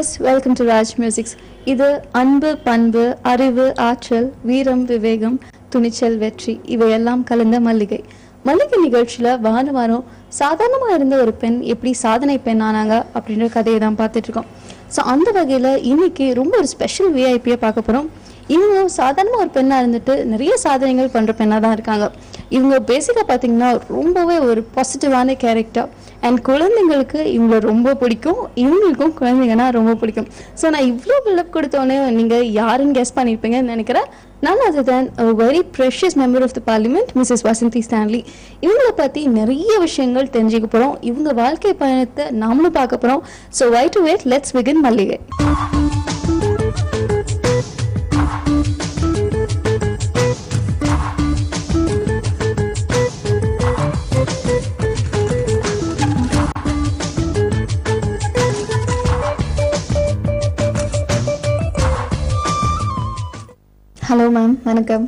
guys, welcome to Raj Musics. இது அன்பு பண்பு அறிவு ஆற்றல் வீரம் விவேகம் துணிச்சல் வெற்றி இவையெல்லாம் கலந்த மல்லிகை நிகழ்ச்சியில் வாரம் சாதாரணமாக இருந்த ஒரு பெண் எப்படி சாதனை பெண் ஆனாங்க அப்படின்ற கதையை தான் பார்த்துட்டு இருக்கோம். ஸோ அந்த வகையில் இன்னைக்கு ரொம்ப ஒரு ஸ்பெஷல் விஐபியை பார்க்க போகிறோம். இவங்க சாதாரணமாக ஒரு பெண்ணாக இருந்துட்டு நிறைய சாதனைகள் பண்ணுற பெண்ணாக தான் இருக்காங்க. இவங்க பேசிக்காக பார்த்தீங்கன்னா ரொம்பவே ஒரு பாசிட்டிவான கேரக்டர் அண்ட் குழந்தைங்களுக்கு இவங்களை ரொம்ப பிடிக்கும், இவங்களுக்கும் குழந்தைங்கன்னா ரொம்ப பிடிக்கும். ஸோ நான் இவ்வளோ பில்டப் கொடுத்தோன்னே நீங்கள் யாருன்னு கெஸ் பண்ணியிருப்பீங்கன்னு நினைக்கிறேன். none other than a very precious member of the parliament, Mrs. Vasanthi Stanley. இவங்களை பற்றி நிறைய விஷயங்கள் தெரிஞ்சுக்க போகிறோம். இவங்க வாழ்க்கை பயணத்தை நாமளும் பார்க்க போகிறோம். So why to wait, let's begin மல்லிகை. ஹலோ மேம், வணக்கம்.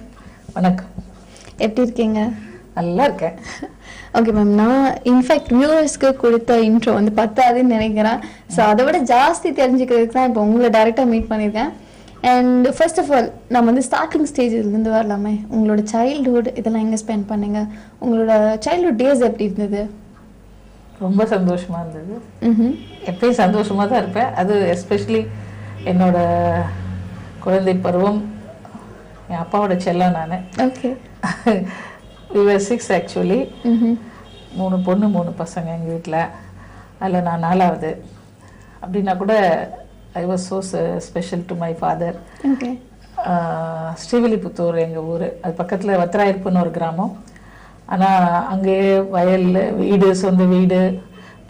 வணக்கம். எப்படி இருக்கீங்க? நல்லா இருக்கேன். ஓகே மேம், நான் இன்ஃபேக்ட் வியூவர்ஸ்க்கு கொடுத்த இன்ட்ரோ வந்து பத்தாதுன்னு நினைக்கிறேன். ஸோ அதை விட ஜாஸ்தி தெரிஞ்சுக்கிறதுக்கு தான் இப்போ உங்களை டைரெக்டாக மீட் பண்ணியிருக்கேன். அண்ட் ஃபர்ஸ்ட் ஆஃப் ஆல் நம்ம வந்து ஸ்டார்டிங் ஸ்டேஜ்லேருந்து வரலாமே. உங்களோட சைல்டுஹுட் இதெல்லாம் எங்கே ஸ்பெண்ட் பண்ணீங்க? உங்களோட சைல்டுஹுட் டேஸ் எப்படி இருந்தது? ரொம்ப சந்தோஷமா இருந்தது. எப்பயும் சந்தோஷமா தான் இருப்பேன். அது எஸ்பெஷலி என்னோட குழந்தை பருவம். என் அப்பாவோட செல்லம் நான். ஓகே. we were 6 actually. 3 பொண்ணு 3 பசங்க எங்கள் வீட்டில். அதில் நான் 4வது. அப்படின்னா கூட I was so special to my father. Okay. Srivilliputhur எங்கள் ஊர். அது பக்கத்தில் வத்திராயிருப்புன்னு ஒரு கிராமம். ஆனால் அங்கேயே வயல், வீடு, சொந்த வீடு,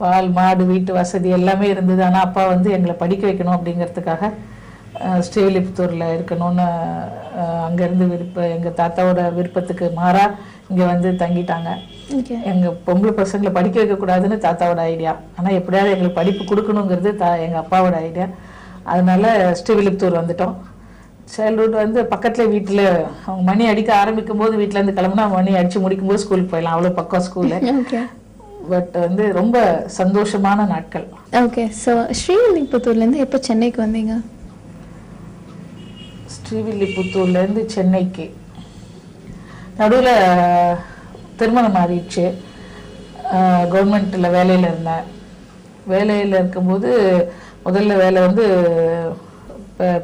பால் மாடு, வீட்டு வசதி எல்லாமே இருந்தது. ஆனால் அப்பா வந்து எங்களை படிக்க வைக்கணும் அப்படிங்கிறதுக்காக ஸ்ரீவில்லிபுத்தூரில் இருக்கணும்னு அங்கேருந்து எங்கள் தாத்தாவோட விருப்பத்துக்கு மாறாக இங்கே வந்து தங்கிட்டாங்க. எங்கள் பொம்பளை பசங்களை படிக்க வைக்கக்கூடாதுன்னு தாத்தாவோட ஐடியா. ஆனால் எப்படியாவது எங்களுக்கு படிப்பு கொடுக்கணுங்கிறது எங்கள் அப்பாவோட ஐடியா. அதனால ஸ்ரீவில்லிபுத்தூர் வந்துட்டோம். சைல்ட்ஹுட் வந்து பக்கத்தில் வீட்டில் அவங்க மணி அடிக்க ஆரம்பிக்கும் போது வீட்டிலேருந்து கிளம்புனா மணி அடித்து முடிக்கும்போது ஸ்கூலுக்கு போயிடலாம். அவ்வளோ பக்கம் ஸ்கூலு. பட் வந்து ரொம்ப சந்தோஷமான நாட்கள். ஓகே. ஸோ ஸ்ரீவில்லிபுத்தூர்லேருந்து எப்போ சென்னைக்கு வந்தீங்க? ஸ்ரீவில்லிபுத்தூர்லேருந்து சென்னைக்கு நடுவில் திருமணம் ஆகிடுச்சு. கவர்மெண்ட்டில் வேலையில் இருந்தேன். வேலையில் இருக்கும்போது முதல்ல வேலை வந்து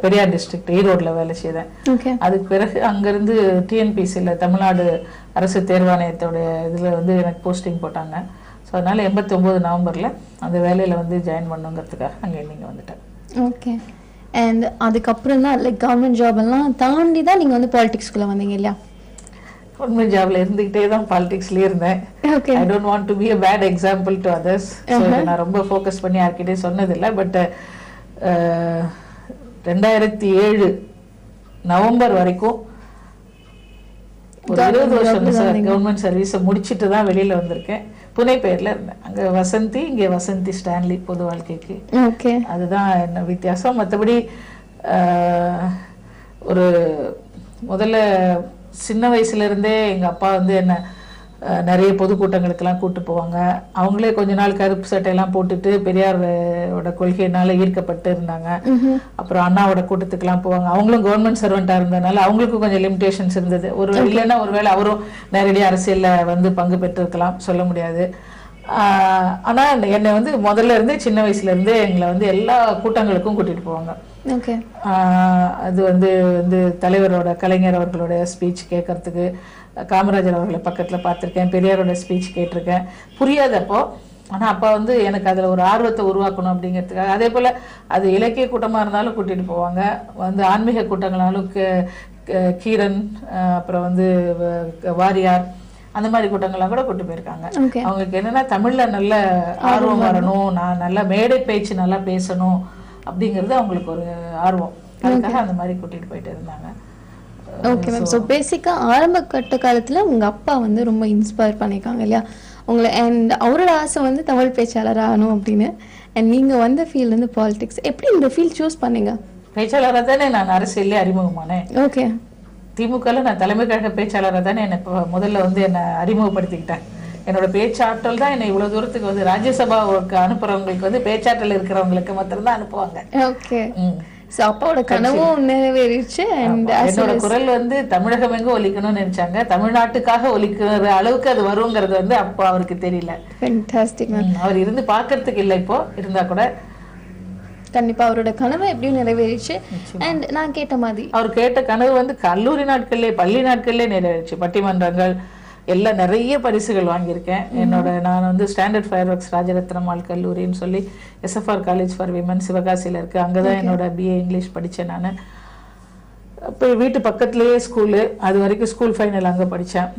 பெரியார் டிஸ்ட்ரிக்ட் ஈரோடில் வேலை செய்தேன். அதுக்கு பிறகு அங்கேருந்து டிஎன்பிசியில் தமிழ்நாடு அரசு தேர்வாணையத்தோடைய இதில் வந்து எனக்கு போஸ்டிங் போட்டாங்க. ஸோ அதனால் 89 நவம்பரில் அந்த வேலையில் வந்து ஜாயின் பண்ணுங்கிறதுக்காக அங்கே நீங்கள் வந்துட்டேன். ஓகே. அண்ட் அதுக்கப்புறம் தான் லைக் கவர்மெண்ட் ஜாப் எல்லாம் தாண்டி தான் நீங்கள் வந்து பாலிடிக்ஸ்குள்ளே வந்தீங்க இல்லையா? கவர்மெண்ட் ஜாப்ல இருந்துக்கிட்டே தான் பாலிடிக்ஸ்லேயே இருந்தேன். Okay. I don't want to be a bad example to others. So நான் ரொம்ப ஃபோக்கஸ் பண்ணி யார்கிட்டே சொன்னதில்லை. பட் 2007 நவம்பர் வரைக்கும் ஒரு 20 வருஷம் கவர்மெண்ட் சர்வீஸை முடிச்சுட்டு தான் வெளியில் வந்திருக்கேன். புனே பேரில் இருந்தேன். அங்கே வசந்தி, இங்கே வசந்தி ஸ்டான்லி பொது வாழ்க்கைக்கு. ஓகே. அதுதான் என்ன வித்தியாசம். மற்றபடி ஒரு முதல்ல சின்ன வயசுலேருந்தே எங்கள் அப்பா வந்து என்ன நிறைய பொதுக்கூட்டங்களுக்கெல்லாம் கூப்பிட்டு போவாங்க. அவங்களே கொஞ்ச நாள் கருப்பு சட்டையெல்லாம் போட்டுட்டு பெரியாரோட கொள்கையினால ஈர்க்கப்பட்டு இருந்தாங்க. அப்புறம் அண்ணாவோட கூட்டத்துக்கெல்லாம் போவாங்க. அவங்களும் கவர்மெண்ட் சர்வெண்ட்டாக இருந்ததுனால அவங்களுக்கும் கொஞ்சம் லிமிடேஷன்ஸ் இருந்தது. இல்லைன்னா ஒருவேளை அவரும் நேரடியாக அரசியலில் வந்து பங்கு பெற்றிருக்கலாம், சொல்ல முடியாது. ஆனால் என்னை வந்து முதல்ல இருந்தே சின்ன வயசுலேருந்தே எங்களை வந்து எல்லா கூட்டங்களுக்கும் கூட்டிகிட்டு போவாங்க. ஓகே. அது வந்து தலைவரோட கலைஞர் அவர்களோட ஸ்பீச் கேட்கறதுக்கு, காமராஜர் அவர்களை பக்கத்தில் பார்த்துருக்கேன், பெரியாரோட ஸ்பீச் கேட்டிருக்கேன். புரியாதப்போ. ஆனால் அப்பா வந்து எனக்கு அதில் ஒரு ஆர்வத்தை உருவாக்கணும் அப்படிங்கிறதுக்காக. அதே போல் அது இலக்கிய கூட்டமாக இருந்தாலும் கூட்டிகிட்டு போவாங்க. வந்து ஆன்மீக கூட்டங்களாலும் கீரன், அப்புறம் வந்து வாரியார், அந்த மாதிரி கூட்டங்கள்லாம் கூட கூட்டு போயிருக்காங்க. அவங்களுக்கு என்னென்னா தமிழில் நல்ல ஆர்வம் வரணும், நான் நல்லா மேடை பேச்சு நல்லா பேசணும் அப்படிங்கிறது அவங்களுக்கு ஒரு ஆர்வம். அதுக்காக அந்த மாதிரி கூட்டிகிட்டு போயிட்டு இருந்தாங்க. Okay ma'am. ஸோ பேசிக்காக ஆரம்ப கட்ட காலத்தில் உங்கள் அப்பா வந்து ரொம்ப இன்ஸ்பயர் பண்ணியிருக்காங்க இல்லையா உங்களை? அண்ட் அவரோட ஆசை வந்து தமிழ் பேச்சாளர் ஆகணும் அப்படின்னு. அண்ட் நீங்கள் வந்த ஃபீல்டு வந்து பாலிடிக்ஸ். எப்படி இந்த ஃபீல்ட் சூஸ் பண்ணீங்க? பேச்சாளராக தானே நான் அரசியல்லே அறிமுகமானேன். ஓகே. திமுகவில் நான் தலைமை கழக பேச்சாளராக தானே என்னை முதல்ல வந்து என்னை அறிமுகப்படுத்திக்கிட்டேன். என்னோட பேச்சாற்றல் தான் என்னை இவ்வளவு தூரத்துக்கு வந்து ராஜ்யசபாவுக்கு அனுப்புறவங்களுக்கு வந்து பேச்சாற்றல் இருக்கிறவங்களுக்கு மாத்திரம் தான் அனுப்புவாங்க. ஓகே. சோ அப்பாவோட கனவும் நிறைவேறிச்சு. என்னோட குரல் வந்து தமிழகம் எங்க ஒலிக்கணும்னு நினைச்சாங்க. தமிழ்நாட்டுக்காக ஒலிக்கிற அளவுக்கு அது வருங்கிறது வந்து அப்போ அவருக்கு தெரியல. Fantastic ma'am. அவர் இருந்து பார்க்கறதுக்கு இல்லை, இப்போ இருந்தா கூட கண்டிப்பா அவரோட கனவு எப்படியும் நிறைவேறிச்சு. அண்ட் நான் கேட்ட மாதிரி அவர் கேட்ட கனவு வந்து கல்லூரி நாட்கள்லேயே பள்ளி நாட்கள்லேயே நிறைவேறிச்சு. பட்டிமன்றங்கள் எல்லாம் நிறைய பரிசுகள் வாங்கியிருக்கேன். நான் வந்து ஸ்டாண்டர்ட் ஃபயர் ஒர்க்ஸ் ராஜரத்னம்மாள் கல்லூரின்னு சொல்லி SFR காலேஜ் ஃபார் விமன் சிவகாசியில் இருக்குது. அங்கே தான் என்னோட BA இங்கிலீஷ் படித்தேன். நான் இப்போ வீட்டு பக்கத்துலேயே ஸ்கூலு, அது வரைக்கும் ஸ்கூல் ஃபைனல் அங்கே படித்தேன்.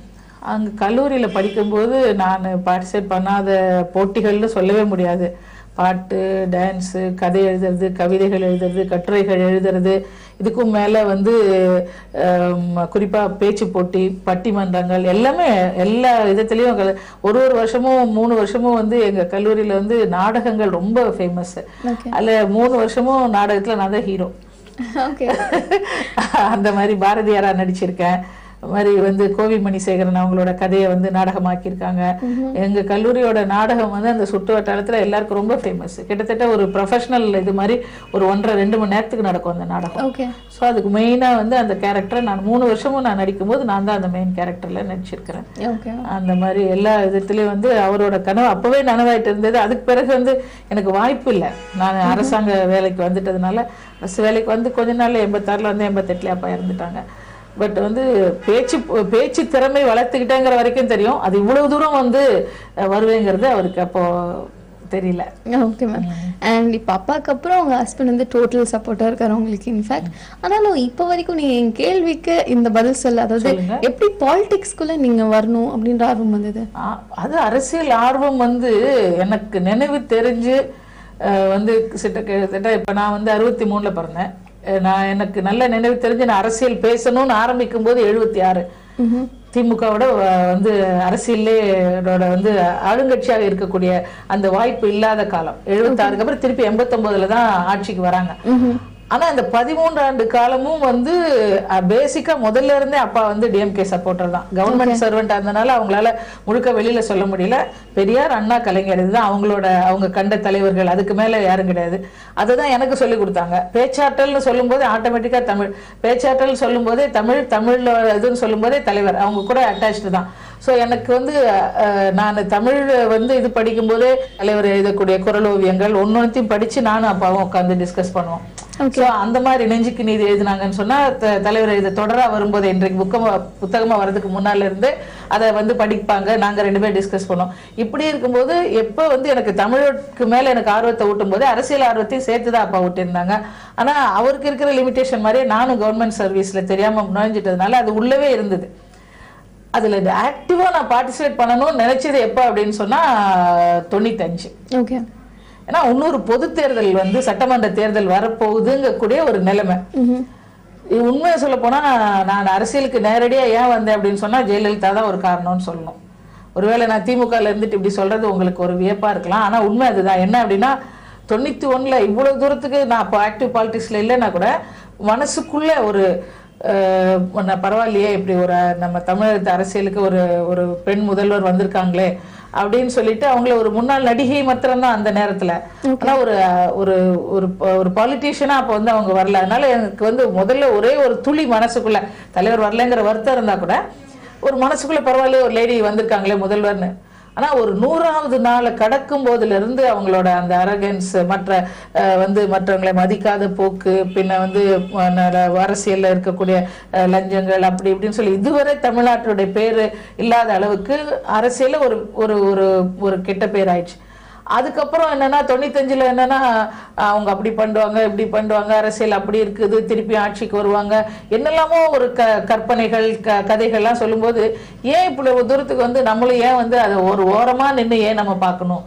அங்கே கல்லூரியில் படிக்கும்போது நான் பார்ட்டிசிபேட் பண்ணாத போட்டிகள்னு சொல்லவே முடியாது. பாட்டு, டான்ஸு, கதை எழுதுறது, கவிதைகள் எழுதுறது, கட்டுரைகள் எழுதுறது, இதுக்கும் மேலே வந்து குறிப்பாக பேச்சு போட்டி, பட்டிமன்றங்கள் எல்லாமே எல்லா விதத்துலேயும் ஒரு வருஷமும் 3 வருஷமும் வந்து எங்கள் கல்லூரியில் வந்து நாடகங்கள் ரொம்ப ஃபேமஸ்ஸு. அதில் 3 வருஷமும் நாடகத்தில் நான் தான் ஹீரோ. அந்த மாதிரி பாரதியாரா நடிச்சிருக்கேன். மாதிரி வந்து கோவி மணிசேகரன் அவங்களோட கதையை வந்து நாடகமாக்கியிருக்காங்க. எங்க கல்லூரியோட நாடகம் வந்து அந்த சுற்று வட்டாரத்துல எல்லாருக்கும் ரொம்ப ஃபேமஸ். கிட்டத்தட்ட ஒரு ப்ரொஃபஷனல் இது மாதிரி ஒரு 1.5-2 மணி நேரத்துக்கு நடக்கும் அந்த நாடகம். ஸோ அதுக்கு மெயினா வந்து அந்த கேரக்டரை நான் 3 வருஷமும் நான் நடிக்கும்போது நான் தான் அந்த மெயின் கேரக்டர்ல நடிச்சிருக்கிறேன். அந்த மாதிரி எல்லா விதத்துலயும் வந்து அவரோட கனவு அப்பவே நனவாயிட்டு இருந்தது. அதுக்கு பிறகு வந்து எனக்கு வாய்ப்பு இல்லை. நான் அரசாங்க வேலைக்கு வந்துட்டதுனால அரசு வேலைக்கு வந்து கொஞ்ச நாள் 86ல் வந்து 88ல அப்பா இறந்துட்டாங்க. பட் வந்து பேச்சு திறமை வளர்த்துக்கிட்டேங்கிற வரைக்கும் தெரியும். அது இவ்வளவு தூரம் வந்து வருவேங்கிறது அவருக்கு அப்போ தெரியல. Okay ma'am. அண்ட் இப்போ அப்பாவுக்கு அப்புறம் உங்க ஹஸ்பண்ட் வந்து டோட்டல் சப்போர்ட்டாக இருக்காரு உங்களுக்கு. இன்ஃபேக்ட் ஆனாலும் இப்போ வரைக்கும் நீங்க என் கேள்விக்கு இந்த பதில் சொல்ல, அதாவது எப்படி பாலிடிக்ஸ்குள்ள நீங்க வரணும் அப்படின்ற ஆர்வம் வந்தது? அது அரசியல் ஆர்வம் வந்து எனக்கு நினைவு தெரிஞ்சு வந்து கிட்டத்தட்ட இப்போ நான் வந்து 63ல் பிறந்தேன். நான் எனக்கு நல்ல நினைவு தெரிஞ்சு நான் அரசியல் பேசணும்னு ஆரம்பிக்கும் போது 76 திமுகவோட வந்து அரசியலே வந்து ஆளுங்கட்சியாக இருக்கக்கூடிய அந்த வாய்ப்பு இல்லாத காலம். 76க்கு அப்புறம் திருப்பி 89ல் தான் ஆட்சிக்கு வராங்க. ஆனா இந்த 13 ஆண்டு காலமும் வந்து பேசிக்கா முதல்ல இருந்தே அப்பா வந்து DMK சப்போர்ட்டர் தான். கவர்மெண்ட் சர்வெண்ட் இருந்தனால அவங்களால முழுக்க வெளியில சொல்ல முடியல. பெரியார், அண்ணா, கலைஞர் இதுதான் அவங்க கண்ட தலைவர்கள். அதுக்கு மேல யாரும் கிடையாது. அதுதான் எனக்கு சொல்லி கொடுத்தாங்க. பேச்சாற்றல்னு சொல்லும் போதே ஆட்டோமேட்டிக்கா தமிழ், பேச்சாற்றல் சொல்லும் போதே தமிழ்ல இதுன்னு சொல்லும் போதே தலைவர் அவங்க கூட அட்டாச்சு தான். ஸோ எனக்கு வந்து நான் தமிழ் வந்து இது படிக்கும் போதே தலைவர் எழுதக்கூடிய குறளோவியங்கள் ஒன்னொன்னையும் படிச்சு நானும் அப்பாவும் உட்காந்து டிஸ்கஸ் பண்ணுவோம். ஸோ அந்த மாதிரி நெஞ்சுக்கு நீதி எழுதினாங்கன்னு சொன்னா தலைவர் இதை தொடரா வரும்போது இன்றைக்கு புத்தகமா வர்றதுக்கு முன்னால இருந்து அதை வந்து படிப்பாங்க. நாங்க 2 பேரும் டிஸ்கஸ் பண்ணோம். இப்படி இருக்கும்போது எப்போ வந்து எனக்கு தமிழுக்கு மேல எனக்கு ஆர்வத்தை ஊட்டும் போது அரசியல் ஆர்வத்தையும் சேர்த்துதான் அப்பா ஊட்டியிருந்தாங்க. ஆனா அவருக்கு இருக்கிற லிமிடேஷன் மாதிரியே நானும் கவர்மெண்ட் சர்வீஸ்ல தெரியாம நுழைஞ்சிட்டதுனால அது உள்ளவே இருந்தது. அதுல ஆக்டிவா நான் பார்ட்டிசிபேட் பண்ணணும்னு நினைச்சது எப்ப அப்படின்னு சொன்னா 95. ஓகே. ஏன்னா இன்னொரு பொது தேர்தல் வந்து சட்டமன்ற தேர்தல் வரப்போகுதுங்க கூடிய ஒரு நிலைமை. உண்மையை சொல்ல போனா நான் அரசியலுக்கு நேரடியா ஏன் வந்தேன் அப்படின்னு சொன்னா ஜெயலலிதா தான் ஒரு காரணம்னு சொல்லணும். ஒருவேளை நான் திமுகல இருந்துட்டு இப்படி சொல்றது உங்களுக்கு ஒரு வியப்பா இருக்கலாம். ஆனா உண்மை அதுதான். என்ன அப்படின்னா 91ல் இவ்வளவு தூரத்துக்கு நான் இப்போ ஆக்டிவ் பாலிடிக்ஸ்ல இல்லைன்னா கூட மனசுக்குள்ள ஒரு பரவாயில்லையே இப்படி ஒரு நம்ம தமிழக அரசியலுக்கு ஒரு பெண் முதல்வர் வந்திருக்காங்களே அப்படின்னு சொல்லிட்டு அவங்கள ஒரு முன்னாள் நடிகை மாத்திரம்தான் அந்த நேரத்துல. ஆனா ஒரு பாலிட்டிஷியனா அப்ப வந்து அவங்க வரல. அதனால எனக்கு வந்து முதல்ல ஒரே ஒரு துளி மனசுக்குள்ள தலைவர் வரலங்கிற வருத்தம் இருந்தா கூட ஒரு மனசுக்குள்ள பரவாயில்ல ஒரு லேடி வந்திருக்காங்களே முதல்வர்னு. ஆனா ஒரு 100வது நாளை கடக்கும் போதுல இருந்து அவங்களோட அந்த அரகன்ஸ், மற்றவங்களை மதிக்காத போக்கு, பின்ன வந்து அரசியல்ல இருக்கக்கூடிய லஞ்சங்கள் அப்படி இப்படின்னு சொல்லி இதுவரை தமிழ்நாட்டுடைய பேரு இல்லாத அளவுக்கு அரசியல்ல ஒரு கெட்ட பேர் ஆயிடுச்சு. அதுக்கப்புறம் என்னன்னா 95ல் என்னன்னா அவங்க அப்படி பண்ணுவாங்க இப்படி பண்ணுவாங்க, அரசியல் அப்படி இருக்குது, திருப்பி ஆட்சிக்கு வருவாங்க, என்னெல்லாமோ ஒரு கற்பனைகள் கதைகள்லாம் சொல்லும்போது ஏன் இப்படி ஒரு தூரத்துக்கு வந்து நம்மளும் ஏன் வந்து அதை ஒரு ஓரமா நின்று ஏன் நம்ம பார்க்கணும்?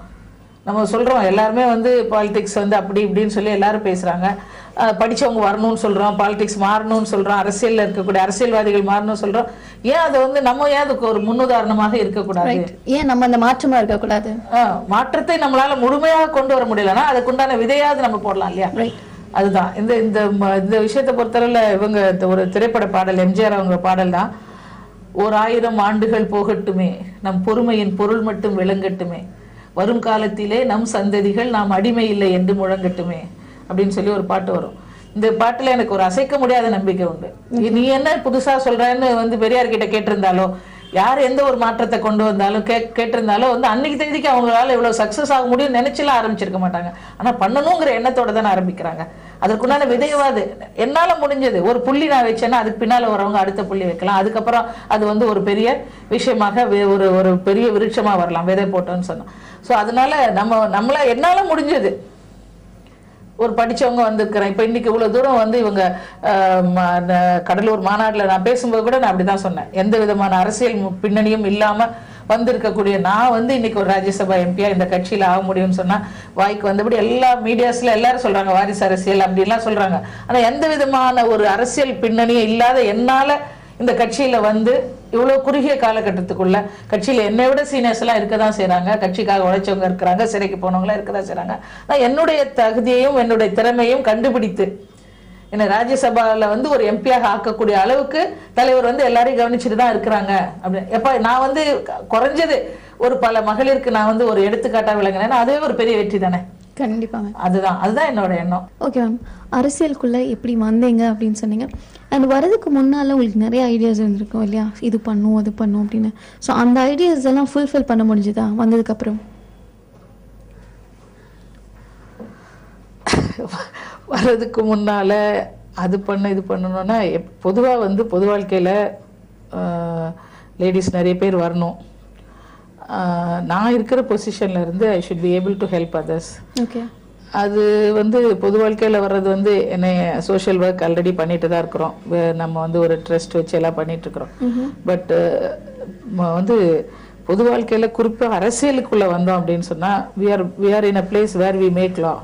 நம்ம சொல்றோம் எல்லாருமே வந்து பாலிடிக்ஸ் வந்து அப்படி இப்படின்னு சொல்லி எல்லாரும் பேசுறாங்க. படிச்சவங்க வரணும்னு சொல்றோம், பாலிடிக்ஸ் மாறணும்னு சொல்றோம், அரசியல்ல இருக்கக்கூடிய அரசியல்வாதிகள் மாறணும்னு சொல்றோம். ஏன் அதை வந்து நம்ம ஏன் அதுக்கு ஒரு முன்னுதாரணமாக இருக்கக்கூடாது? ஏன் நம்ம அந்த மாற்றமா இருக்கக்கூடாது? மாற்றத்தை நம்மளால முழுமையாக கொண்டு வர முடியலன்னா அதுக்குண்டான விதையாவது நம்ம போடலாம் இல்லையா? அதுதான் இந்த விஷயத்தை பொறுத்தளவுல இவங்க ஒரு திரைப்பட பாடல் எம்ஜிஆர் அவங்க பாடல் தான். 1000 ஆண்டுகள் போகட்டுமே, நம் பொறுமையின் பொருள் மட்டும் விளங்கட்டுமே, வரும் காலத்திலே நம் சந்ததிகள் நாம் அடிமை இல்லை என்று முழங்கட்டுமே அப்படின்னு சொல்லி ஒரு பாட்டு வரும். இந்த பாட்டுல எனக்கு ஒரு அசைக்க முடியாத நம்பிக்கை உண்டு. நீ என்ன புதுசா சொல்றேன்னு வந்து பெரியார் கிட்ட கேட்டிருந்தாலோ, யார் எந்த ஒரு மாற்றத்தை கொண்டு வந்தாலும் கேட்டிருந்தாலும் வந்து அன்னைக்கு தேதிக்கு அவங்களால இவ்வளவு சக்சஸ் ஆக முடியும் நினைச்சலாம் ஆரம்பிச்சிருக்க மாட்டாங்க. ஆனா பண்ணணுங்கிற எண்ணத்தோட தானே ஆரம்பிக்கிறாங்க. அதற்குண்டான விதைவாது என்னால முடிஞ்சது ஒரு புள்ளி நான் வச்சேன்னா அதுக்கு பின்னால வரவங்க அடுத்த புள்ளி வைக்கலாம். அதுக்கப்புறம் அது வந்து ஒரு பெரிய விஷயமாக ஒரு பெரிய விருட்சமா வரலாம் விதை போட்டோன்னு சொன்னா. ஸோ அதனால நம்மள என்னால முடிஞ்சது ஒரு படிச்சவங்க வந்திருக்கிறேன். இப்ப இன்னைக்கு இவ்வளவு தூரம் வந்து இவங்க கடலூர் மாநாடுல நான் பேசும்போது கூட நான் அப்படிதான் சொன்னேன். எந்த விதமான அரசியல் பின்னணியும் இல்லாம வந்திருக்கக்கூடிய நான் வந்து இன்னைக்கு ஒரு ராஜ்யசபா எம்பியா இந்த கட்சியில ஆக முடியும்னு சொன்னா வாய்க்கு வந்தபடி எல்லா மீடியாஸ்ல எல்லாரும் சொல்றாங்க வாரிசு அரசியல் அப்படின்லாம் சொல்றாங்க. ஆனா எந்த விதமான ஒரு அரசியல் பின்னணியும் இல்லாத என்னால இந்த கட்சியில வந்து இவ்வளவு குறுகிய காலகட்டத்துக்குள்ள கட்சியில என்னை விட சீனியர்ஸ் எல்லாம் இருக்கதான் செய்யறாங்க, கட்சிக்காக உழைச்சவங்க இருக்கிறாங்க, சிறைக்கு போனவங்களா இருக்கதான் செய்யறாங்க. நான் என்னுடைய தகுதியையும் என்னுடைய திறமையும் கண்டுபிடித்து என்ன ராஜ்யசபால வந்து ஒரு எம்பியாக ஆக்கக்கூடிய அளவுக்கு தலைவர் வந்து எல்லாரையும் கவனிச்சுட்டு தான் இருக்கிறாங்க. அப்படி எப்ப நான் வந்து குறைஞ்சது ஒரு பல மகளிருக்கு நான் வந்து ஒரு எடுத்துக்காட்டா விளங்கினேன்னா அதுவே ஒரு பெரிய வெற்றி தானே. கண்டிப்பா மேம், அதுதான் என்னோட எண்ணம். ஓகே மேம், அரசியலுக்குள்ள எப்படி வந்தீங்க அப்படின்னு சொன்னீங்க. அண்ட் வரதுக்கு முன்னால உங்களுக்கு நிறைய ஐடியாஸ் இருந்திருக்கும் இல்லையா, இது பண்ணும் அது பண்ணும் அப்படின்னு. ஸோ அந்த ஐடியாஸ் எல்லாம் ஃபுல்ஃபில் பண்ண முடிஞ்சுதா வந்ததுக்கு அப்புறம்? வர்றதுக்கு முன்னால அது பண்ண இது பண்ணணும்னா பொதுவா வந்து பொது வாழ்க்கையில லேடிஸ் நிறைய பேர் வரணும். நான் இருக்கிற பொசிஷன்ல இருந்து I should be able to help others. Okay, அது வந்து பொது வாழ்க்கையில வர்றது வந்து என்ன சோஷியல் ஒர்க் ஆல்ரெடி பண்ணிட்டு தான் இருக்கிறோம். நம்ம வந்து ஒரு ட்ரஸ்ட் வச்சு எல்லாம் பண்ணிட்டு இருக்கிறோம். பட் வந்து பொது வாழ்க்கையில குறிப்பா அரசியலுக்குள்ள வந்தோம் அப்படின்னு சொன்னா we are in a place where we make law.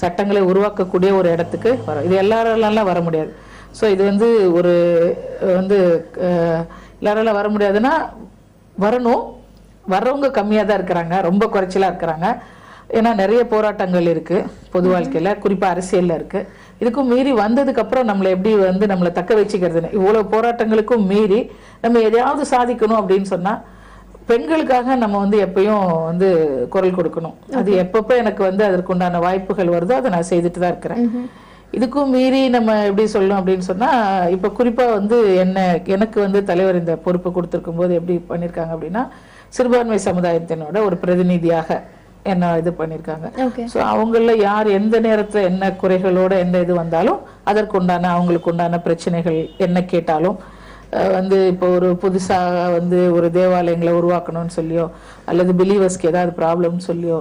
சட்டங்களை உருவாக்கக்கூடிய ஒரு இடத்துக்கு வரும். இது எல்லாராலாம் வர முடியாது. ஸோ இது வந்து ஒரு வந்து எல்லாரால வர முடியாதுன்னா வரணும். வர்றவங்க கம்மியாக தான் இருக்கிறாங்க, ரொம்ப குறைச்சலாக இருக்கிறாங்க. ஏன்னா நிறைய போராட்டங்கள் இருக்கு பொது வாழ்க்கையில, குறிப்பா அரசியல்ல இருக்கு. இதுக்கும் மீறி வந்ததுக்கு அப்புறம் நம்மளை எப்படி வந்து நம்மளை தக்க வச்சுக்கிறதுன்னு இவ்வளவு போராட்டங்களுக்கும் மீறி நம்ம எதையாவது சாதிக்கணும் அப்படின்னு சொன்னா பெண்களுக்காக நம்ம வந்து எப்பயும் வந்து குரல் கொடுக்கணும். அது எப்பப்ப எனக்கு வந்து அதற்குண்டான வாய்ப்புகள் வருதோ அதை நான் செய்துட்டு தான் இருக்கிறேன். இதுக்கும் மீறி நம்ம எப்படி சொல்லணும் அப்படின்னு சொன்னா இப்ப குறிப்பா வந்து எனக்கு வந்து தலைவர் இந்த பொறுப்பு கொடுத்திருக்கும் போது எப்படி பண்ணிருக்காங்க அப்படின்னா சிறுபான்மை சமுதாயத்தினோட ஒரு பிரதிநிதியாக என்ன இது பண்ணிருக்காங்க. ஸோ அவங்கள யார் எந்த நேரத்துல என்ன குறைகளோட எந்த இது வந்தாலும் அதற்குண்டான அவங்களுக்கு உண்டான பிரச்சனைகள் என்ன கேட்டாலும் வந்து இப்போ ஒரு புதுசாக வந்து ஒரு தேவாலயங்களை உருவாக்கணும்னு சொல்லியோ அல்லது பிலீவர்ஸ்க்கு ஏதாவது ப்ராப்ளம்னு சொல்லியோ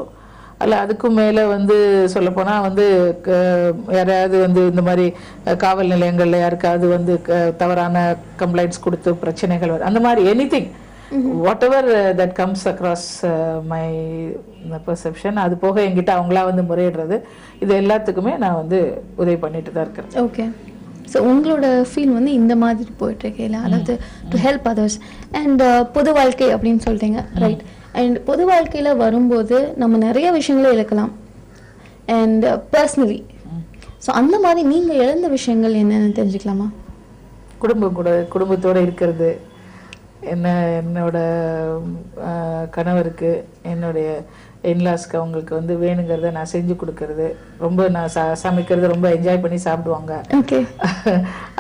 அல்ல அதுக்கும் மேலே வந்து சொல்லப்போனால் வந்து யாராவது வந்து இந்த மாதிரி காவல் நிலையங்களில் யாருக்காவது வந்து தவறான கம்ப்ளைண்ட்ஸ் கொடுத்து பிரச்சனைகள் வரும், அந்த மாதிரி anything whatever that comes across my perception, அது போக என்கிட்ட அவங்களா வந்து முறையிடுறது, இது எல்லாத்துக்குமே நான் வந்து உதவி பண்ணிட்டு தான் இருக்கிறேன். ஓகே, ஸோ உங்களோட ஃபீல் வந்து இந்த மாதிரி போயிட்டுருக்கேன், அதாவது டு ஹெல்ப் அதர்ஸ் அண்ட் பொது வாழ்க்கை அப்படின்னு சொல்லிட்டீங்க, ரைட்? அண்ட் பொது வாழ்க்கையில் வரும்போது நம்ம நிறைய விஷயங்களை இழக்கலாம் அண்ட் பர்சனலி. ஸோ அந்த மாதிரி நீங்கள் இழந்த விஷயங்கள் என்னென்னு தெரிஞ்சுக்கலாமா? குடும்பத்தோடு இருக்கிறது, என்னோட கணவருக்கு என்னுடைய இன்லாஸ்க்கு அவங்களுக்கு வந்து வேணுங்கிறத நான் செஞ்சு கொடுக்கறது, ரொம்ப நான் சமைக்கிறது ரொம்ப என்ஜாய் பண்ணி சாப்பிடுவாங்க.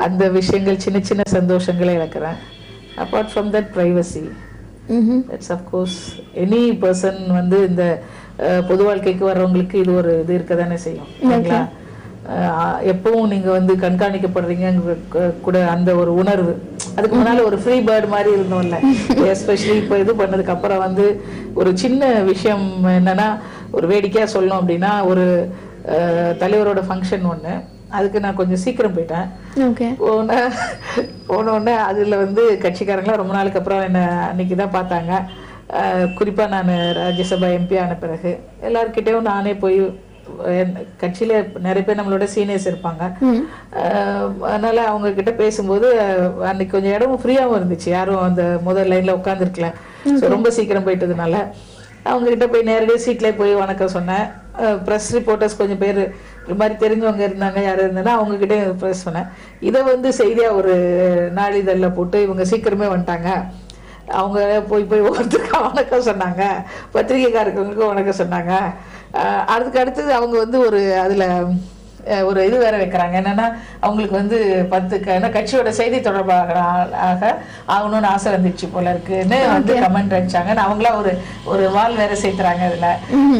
அந்த விஷயங்கள் சின்ன சின்ன சந்தோஷங்களை இழக்கிறேன். Apart from that privacy, that's of course any person வந்து இந்த பொது வாழ்க்கைக்கு வர்றவங்களுக்கு இது ஒரு இது இருக்க தானே செய்யும் இல்லைங்களா? எப்பவும் நீங்க வந்து கண்காணிக்கப்படுறீங்க கூட அந்த ஒரு உணர்வு. அதுக்கு முன்னால ஒரு ஃப்ரீ பேர்டு மாதிரி இருந்தோம்ல, எஸ்பெஷலி இப்போ இது பண்ணதுக்கு அப்புறம் வந்து ஒரு சின்ன விஷயம் என்னன்னா, ஒரு வேடிக்கையா சொல்லணும் அப்படின்னா, ஒரு தலைவரோட ஃபங்க்ஷன் ஒண்ணு, அதுக்கு நான் கொஞ்சம் சீக்கிரம் போயிட்டேன். போனோடனே அதுல வந்து கட்சிக்காரங்களாம் ரொம்ப நாளுக்கு அப்புறம் என்ன அன்னைக்குதான் பார்த்தாங்க. குறிப்பா நான் ராஜ்யசபா எம்பி ஆன பிறகு எல்லார்கிட்டையும் நானே போய், கட்சியில நிறைய பேர் நம்மளோட சீனியர்ஸ் இருப்பாங்க, அதனால அவங்க கிட்ட பேசும்போது அன்னைக்கு கொஞ்சம் இடமும் ஃப்ரீயாவும் இருந்துச்சு, யாரும் அந்த முதல் லைன்ல உட்காந்துருக்கல. ரொம்ப சீக்கிரம் போயிட்டதுனால அவங்க கிட்ட போய் நேரடியாக சீட்ல போய் வணக்கம் சொன்னேன். ப்ரெஸ் ரிப்போர்ட்டர்ஸ் கொஞ்சம் பேர் இது மாதிரி தெரிஞ்சவங்க இருந்தாங்க, யார் இருந்தாங்கன்னா அவங்கக்கிட்டே ப்ரெஸ் பண்ணேன். இதை வந்து செய்தியாக ஒரு நாளிதழில் போட்டு இவங்க சீக்கிரமே வந்துட்டாங்க, அவங்க போய் ஒவ்வொருத்தருக்கும் வணக்கம் சொன்னாங்க, பத்திரிகைக்காரர்களுக்கும் வணக்கம் சொன்னாங்க. அதுக்கு அடுத்தது அவங்க வந்து ஒரு அதில் ஒரு இது வேற வைக்கிறாங்க, என்னன்னா அவங்களுக்கு வந்து 10 கட்சியோட செய்தி தொடர்பாக ஆகணும்னு ஆசை வந்துச்சு போல இருக்குன்னு வந்து கமெண்ட் அடிச்சாங்க. அவங்களா ஒரு வால் வேற சேர்த்துறாங்க இதுல.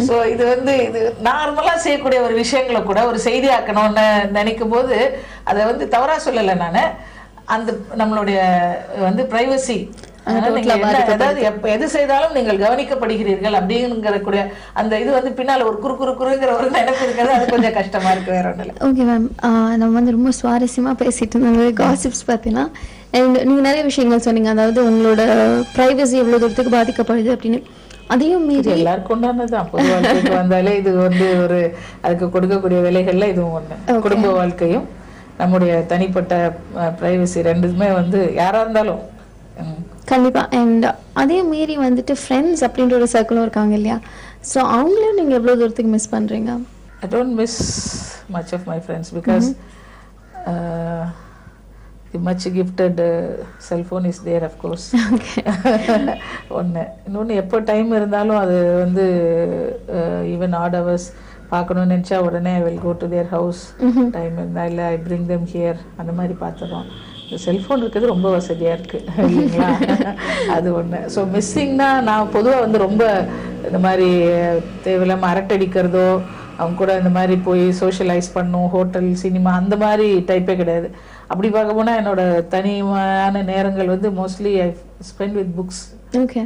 ஸோ இது வந்து இது நார்மலா செய்யக்கூடிய ஒரு விஷயங்களை கூட ஒரு செய்தி ஆக்கணும்னு நினைக்கும் போது அதை வந்து தவறா சொல்லலை நான். அந்த நம்மளுடைய வந்து பிரைவசி, அதாவது எது செய்தாலும் நீங்கள் கவனிக்கப்படுகிறீர்கள் அப்படிங்கிற அந்த இது வந்து பின்னால ஒரு குறுங்கிற ஒரு நினைப்பு இருக்கிறது, அது கொஞ்சம் கஷ்டமா இருக்கு, வேற ஒன்றும் இல்லை. ஓகே மேம், நம்ம வந்து ரொம்ப சுவாரஸ்யமா பேசிட்டு இருந்தோம் காசிப்ஸ் பார்த்தீங்கன்னா. நீங்க நிறைய விஷயங்கள் சொன்னீங்க, அதாவது உங்களோட பிரைவசி எவ்வளவு தூரத்துக்கு பாதிக்கப்படுது அப்படின்னு. அதையும் மீறி எல்லாருக்கும் கொண்டாடுனதுதான். பொது வாழ்க்கைக்கு வந்தாலே இது வந்து ஒரு அதுக்கு கொடுக்கக்கூடிய விலைகள்ல இதுவும் ஒண்ணு. குடும்ப வாழ்க்கையும் நம்முடைய தனிப்பட்ட பிரைவசி ரெண்டுமே வந்து யாரா இருந்தாலும் கண்டிப்பா. அண்ட் அதையும் மீறி வந்துட்டு ஃப்ரெண்ட்ஸ் அப்படின்ற ஒரு சர்க்கிளும் இருக்காங்க இல்லையா? ஸோ அவங்களையும் நீங்க எவ்வளவு தூரத்துக்கு மிஸ் பண்றீங்க? I don't miss much of my friends because the much gifted cell phone is there, of course. இன்னொன்று எப்போ டைம் இருந்தாலும் அது வந்து ஈவன் ஆட் ஹவர்ஸ் பார்க்கணும்னு நினச்சா உடனே I will go to their house. Time இருந்தால் இல்லை ஐ பிரிங் தெம் ஹியர், அந்த மாதிரி பார்த்துறோம். இந்த செல்ஃபோன் இருக்கிறது ரொம்ப வசதியாக இருக்குது இல்லைங்களா? அது ஒன்று. ஸோ மிஸ்ஸிங்னா நான் பொதுவாக வந்து ரொம்ப இந்த மாதிரி தேவையில்லாமல் அரட்டடிக்கிறதோ, அவங்க கூட இந்த மாதிரி போய் சோஷியலைஸ் பண்ணும், ஹோட்டல் சினிமா அந்த மாதிரி டைப்பே கிடையாது. அப்படி பார்க்க போனால் என்னோட தனியான நேரங்கள் வந்து mostly I spend with books. Okay.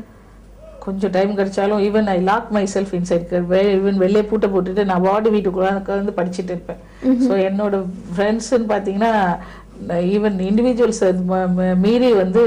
கொஞ்சம் டைம் கிடைச்சாலும் even I lock myself inside. Even வெளியே பூட்டை போட்டுட்டு நான் வார்டு வீட்டுக்குள்ள வந்து படிச்சுட்டு இருப்பேன். ஸோ என்னோட ஃப்ரெண்ட்ஸ்ன்னு பார்த்தீங்கன்னா ஈவன் இண்டிவிஜுவல்ஸ் மீறி வந்து